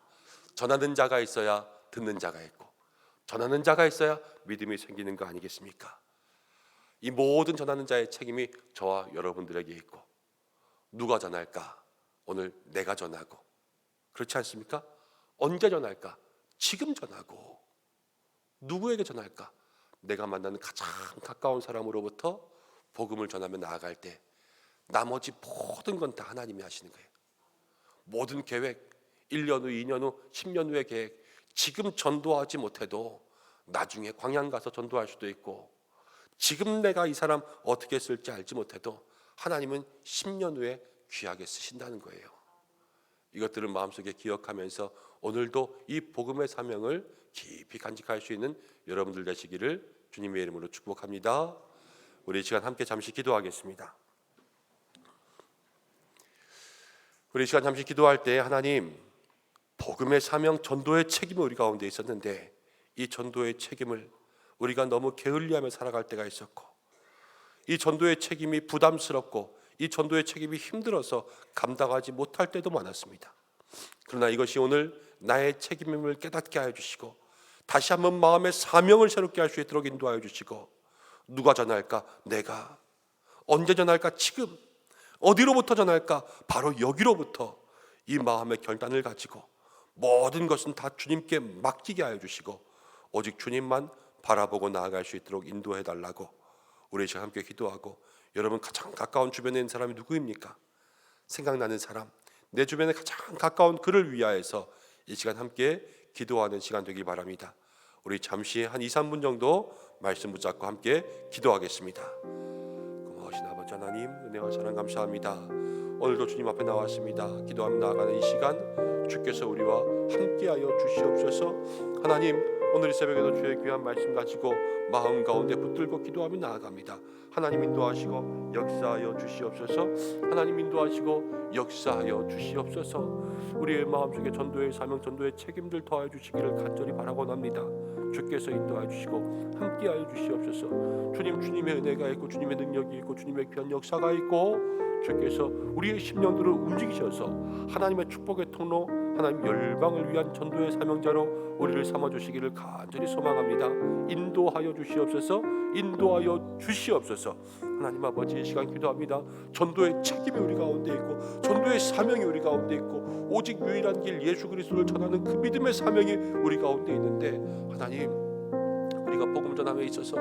전하는 자가 있어야 듣는 자가 있고, 전하는 자가 있어야 믿음이 생기는 거 아니겠습니까? 이 모든 전하는 자의 책임이 저와 여러분들에게 있고, 누가 전할까? 오늘 내가 전하고, 그렇지 않습니까? 언제 전할까? 지금 전하고. 누구에게 전할까? 내가 만나는 가장 가까운 사람으로부터 복음을 전하며 나아갈 때 나머지 모든 건 다 하나님이 하시는 거예요. 모든 계획, 1년 후, 2년 후, 10년 후의 계획, 지금 전도하지 못해도 나중에 광양 가서 전도할 수도 있고, 지금 내가 이 사람 어떻게 쓸지 알지 못해도 하나님은 10년 후에 귀하게 쓰신다는 거예요. 이것들을 마음속에 기억하면서 오늘도 이 복음의 사명을 깊이 간직할 수 있는 여러분들 되시기를 주님의 이름으로 축복합니다. 우리 이 시간 함께 잠시 기도하겠습니다. 우리 이 시간 잠시 기도할 때, 하나님, 복음의 사명, 전도의 책임이 우리 가운데 있었는데 이 전도의 책임을 우리가 너무 게을리하며 살아갈 때가 있었고, 이 전도의 책임이 부담스럽고 이 전도의 책임이 힘들어서 감당하지 못할 때도 많았습니다. 그러나 이것이 오늘 나의 책임임을 깨닫게 하여 주시고 다시 한번 마음의 사명을 새롭게 할 수 있도록 인도하여 주시고, 누가 전할까? 내가. 언제 전할까? 지금. 어디로부터 전할까? 바로 여기로부터. 이 마음의 결단을 가지고 모든 것은 다 주님께 맡기게 하여 주시고 오직 주님만 바라보고 나아갈 수 있도록 인도해 달라고 우리 지금 함께 기도하고, 여러분 가장 가까운 주변에 있는 사람이 누구입니까? 생각나는 사람, 내 주변에 가장 가까운 그를 위하여서 이 시간 함께 기도하는 시간 되길 바랍니다. 우리 잠시 한 2, 3분 정도 말씀 붙잡고 함께 기도하겠습니다. 고마우신 아버지 하나님, 은혜와 사랑 감사합니다. 오늘도 주님 앞에 나왔습니다. 기도하며 나아가는 이 시간 주께서 우리와 함께하여 주시옵소서. 하나님, 오늘 이 새벽에도 주의 귀한 말씀 가지고 마음 가운데 붙들고 기도하며 나아갑니다. 하나님 인도하시고 역사하여 주시옵소서. 하나님 인도하시고 역사하여 주시옵소서. 우리의 마음속에 전도의 사명, 전도의 책임들 더하여 주시기를 간절히 바라곤 합니다. 주께서 인도하여 주시고 함께하여 주시옵소서. 주님, 주님의 은혜가 있고 주님의 능력이 있고 주님의 귀한 역사가 있고 주께서 우리의 심령들을 움직이셔서 하나님의 축복의 통로, 하나님 열방을 위한 전도의 사명자로 우리를 삼아주시기를 간절히 소망합니다. 인도하여 주시옵소서. 인도하여 주시옵소서. 하나님 아버지, 이 시간 기도합니다. 전도의 책임이 우리 가운데 있고 전도의 사명이 우리 가운데 있고 오직 유일한 길 예수 그리스도를 전하는 그 믿음의 사명이 우리 가운데 있는데, 하나님, 우리가 복음 전함에 있어서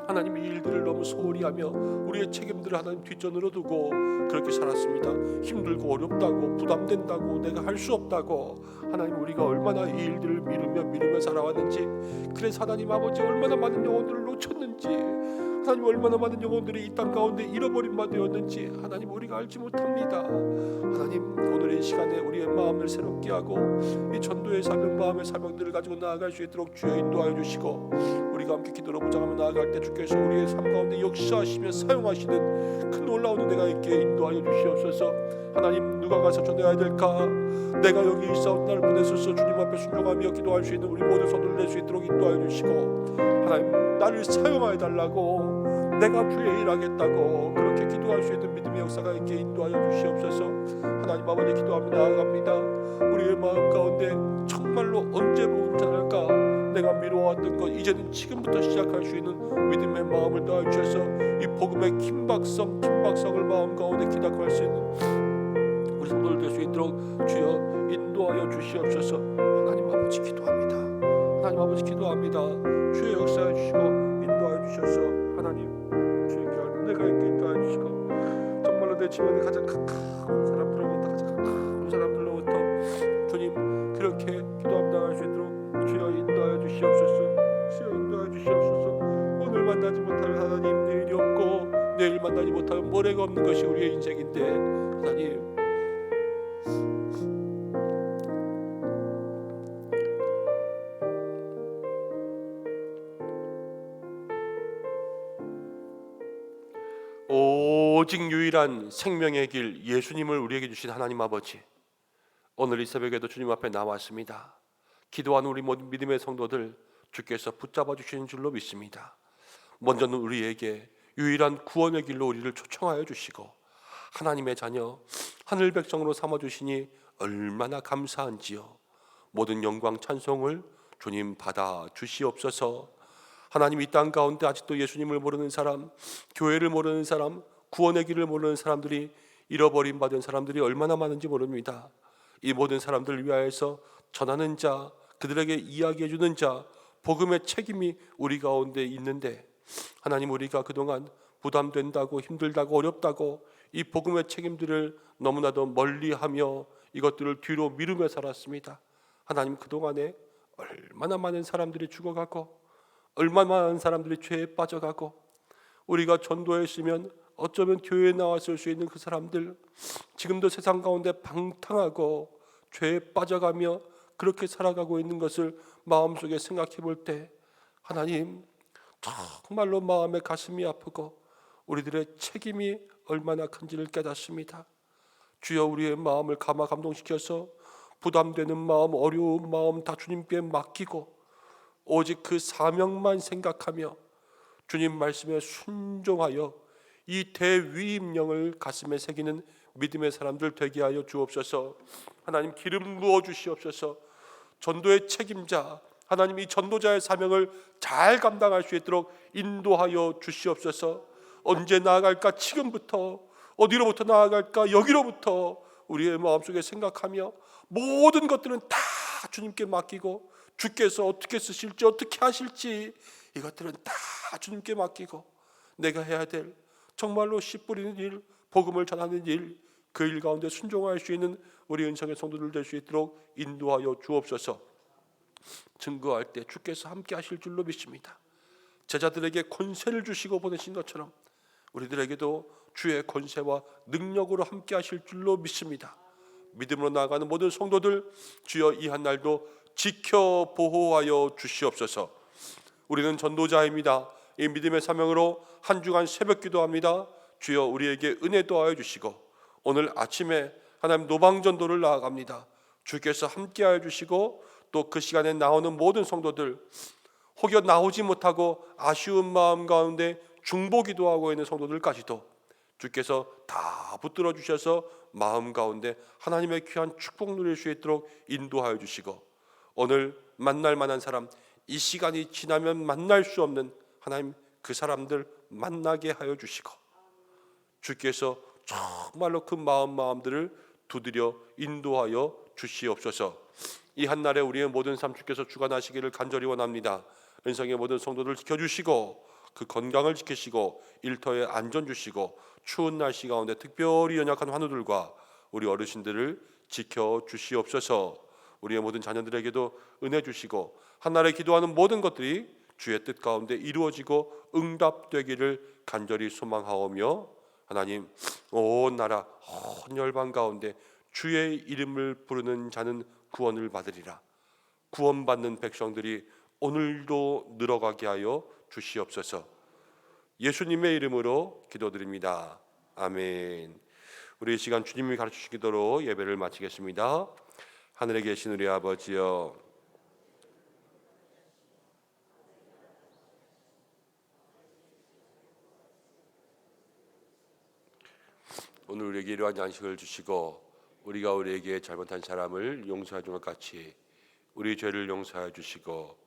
하나님 이 일들을 너무 소홀히 하며 우리의 책임들을 하나님 뒷전으로 두고 그렇게 살았습니다. 힘들고 어렵다고, 부담된다고, 내가 할 수 없다고, 하나님 우리가 얼마나 이 일들을 미루며 살아왔는지, 그래서 하나님 아버지 얼마나 많은 영혼들을 놓쳤는지, 하나님 얼마나 많은 영혼들이 이 땅 가운데 잃어버린 바 되었는지 하나님 우리가 알지 못합니다. 하나님, 오늘 이 시간에 우리의 마음을 새롭게 하고 이 전도의 사명, 마음의 사명들을 가지고 나아갈 수 있도록 주여 인도하여 주시고, 우리가 함께 기도로 무장하며 나아갈 때 주께서 우리의 삶 가운데 역사하시며 사용하시는 그 놀라운 은혜가 있게 인도하여 주시옵소서. 하나님, 누가 가서 전해야 될까? 내가 여기 있사오니 나를 보내소서. 주님 앞에 순종하며 기도할 수 있는 우리 모든 손을 낼 수 있도록 인도하여 주시고, 하나님, 나를 사용하여 달라고, 내가 주의 일하겠다고 그렇게 기도할 수 있는 믿음의 역사가 있게 인도하여 주시옵소서. 하나님 아버지, 기도하며 나아갑니다. 우리의 마음 가운데 정말로 언제 복음 전할까? 내가 미뤄왔던 것 이제는 지금부터 시작할 수 있는 믿음의 마음을 더하여 주셔서 이 복음의 긴박성을 마음 가운데 기다할 수 있는 우리 성도들 될 수 있도록 주여 인도하여 주시옵소서. 하나님 아버지 기도합니다. 하나님 아버지 기도합니다. 주의 역사해 주시고 인도하여 주셔서 하나님 주의 귀한 은혜가 있게 인도하여 주시고, 정말로 내 주변에 가장 가까운 사람들로부터 주님 그렇게 기도함 당할 수 있도록 주여 인도하여 주시옵소서. 주여 인도하여 주시옵소서. 오늘 만나지 못할 하나님, 내일이 없고 내일 만나지 못할 모레가 없는 것이 우리의 인생인데, 하나님 오직 유일한 생명의 길 예수님을 우리에게 주신 하나님 아버지, 오늘 이 새벽에도 주님 앞에 나왔습니다. 기도하는 우리 모든 믿음의 성도들 주께서 붙잡아 주시는 줄로 믿습니다. 먼저는 우리에게 유일한 구원의 길로 우리를 초청하여 주시고 하나님의 자녀 하늘 백성으로 삼아 주시니 얼마나 감사한지요. 모든 영광 찬송을 주님 받아 주시옵소서. 하나님, 이 땅 가운데 아직도 예수님을 모르는 사람, 교회를 모르는 사람, 구원의 길을 모르는 사람들이, 잃어버림 받은 사람들이 얼마나 많은지 모릅니다. 이 모든 사람들을 위하여서 전하는 자, 그들에게 이야기해 주는 자, 복음의 책임이 우리 가운데 있는데, 하나님, 우리가 그동안 부담된다고 힘들다고 어렵다고 이 복음의 책임들을 너무나도 멀리하며 이것들을 뒤로 미루며 살았습니다. 하나님, 그동안에 얼마나 많은 사람들이 죽어가고 얼마나 많은 사람들이 죄에 빠져가고, 우리가 전도했으면 어쩌면 교회에 나왔을 수 있는 그 사람들 지금도 세상 가운데 방탕하고 죄에 빠져가며 그렇게 살아가고 있는 것을 마음속에 생각해 볼 때, 하나님, 정말로 마음의 가슴이 아프고 우리들의 책임이 얼마나 큰지를 깨닫습니다. 주여, 우리의 마음을 감동시켜서 부담되는 마음, 어려운 마음 다 주님께 맡기고 오직 그 사명만 생각하며 주님 말씀에 순종하여 이 대위임령을 가슴에 새기는 믿음의 사람들 되게 하여 주옵소서. 하나님, 기름 부어 주시옵소서. 전도의 책임자, 하나님, 이 전도자의 사명을 잘 감당할 수 있도록 인도하여 주시옵소서. 언제 나아갈까? 지금부터. 어디로부터 나아갈까? 여기로부터. 우리의 마음속에 생각하며 모든 것들은 다 주님께 맡기고, 주께서 어떻게 쓰실지 어떻게 하실지 이것들은 다 주님께 맡기고, 내가 해야 될 정말로 씨 뿌리는 일, 복음을 전하는 일, 그 일 가운데 순종할 수 있는 우리 은성의 성도들 될 수 있도록 인도하여 주옵소서. 증거할 때 주께서 함께 하실 줄로 믿습니다. 제자들에게 권세를 주시고 보내신 것처럼 우리들에게도 주의 권세와 능력으로 함께 하실 줄로 믿습니다. 믿음으로 나아가는 모든 성도들, 주여 이 한날도 지켜 보호하여 주시옵소서. 우리는 전도자입니다. 이 믿음의 사명으로 한 주간 새벽 기도합니다. 주여 우리에게 은혜 더하여 주시고, 오늘 아침에 하나님 노방전도를 나아갑니다. 주께서 함께하여 주시고, 또 그 시간에 나오는 모든 성도들, 혹여 나오지 못하고 아쉬운 마음 가운데 중보 기도하고 있는 성도들까지도 주께서 다 붙들어 주셔서 마음 가운데 하나님의 귀한 축복 누릴 수 있도록 인도하여 주시고, 오늘 만날 만한 사람, 이 시간이 지나면 만날 수 없는 하나님 그 사람들 만나게 하여 주시고, 주께서 정말로 그 마음들을 두드려 인도하여 주시옵소서. 이 한날에 우리의 모든 삶 주께서 주관하시기를 간절히 원합니다. 은성의 모든 성도들 지켜주시고, 그 건강을 지키시고, 일터에 안전 주시고, 추운 날씨 가운데 특별히 연약한 환우들과 우리 어르신들을 지켜주시옵소서. 우리의 모든 자녀들에게도 은혜 주시고, 한날에 기도하는 모든 것들이 주의 뜻 가운데 이루어지고 응답되기를 간절히 소망하오며, 하나님, 온 나라 온 열방 가운데 주의 이름을 부르는 자는 구원을 받으리라. 구원받는 백성들이 오늘도 늘어가게 하여 주시옵소서. 예수님의 이름으로 기도드립니다. 아멘. 우리 이 시간 주님이 가르치신 기도로 예배를 마치겠습니다. 하늘에 계신 우리 아버지여, 오늘 우리에게 이러한 양식을 주시고 우리가 우리에게 잘못한 사람을 용서해 준 것 같이 우리 죄를 용서해 주시고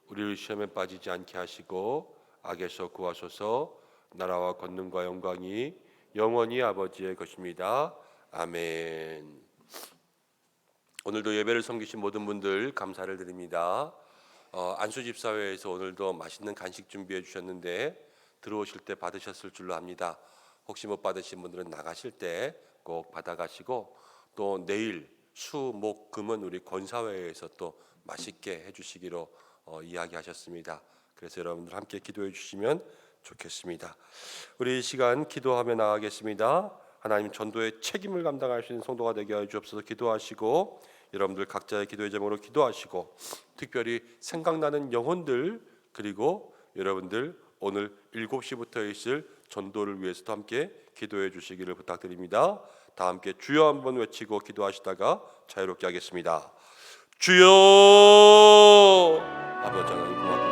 우리를 시험에 빠지지 않게 하시고 악에서 구하소서. 나라와 권능과 영광이 영원히 아버지의 것입니다. 아멘. 오늘도 예배를 섬기신 모든 분들 감사를 드립니다. 안수집사회에서 오늘도 맛있는 간식 준비해 주셨는데 들어오실 때 받으셨을 줄로 압니다. 혹시 못 받으신 분들은 나가실 때 꼭 받아가시고, 또 내일 수, 목, 금은 우리 권사회에서 또 맛있게 해주시기로 이야기하셨습니다. 그래서 여러분들 함께 기도해 주시면 좋겠습니다. 우리 이 시간 기도하며 나가겠습니다. 하나님 전도의 책임을 감당할 수 있는 성도가 되게 하여 주옵소서. 기도하시고 여러분들 각자의 기도의 제목으로 기도하시고, 특별히 생각나는 영혼들, 그리고 여러분들 오늘 7시부터 있을 전도를 위해서도 함께 기도해 주시기를 부탁드립니다. 다 함께 주여 한번 외치고 기도하시다가 자유롭게 하겠습니다. 주여. 아버지 하나님 고맙습니다.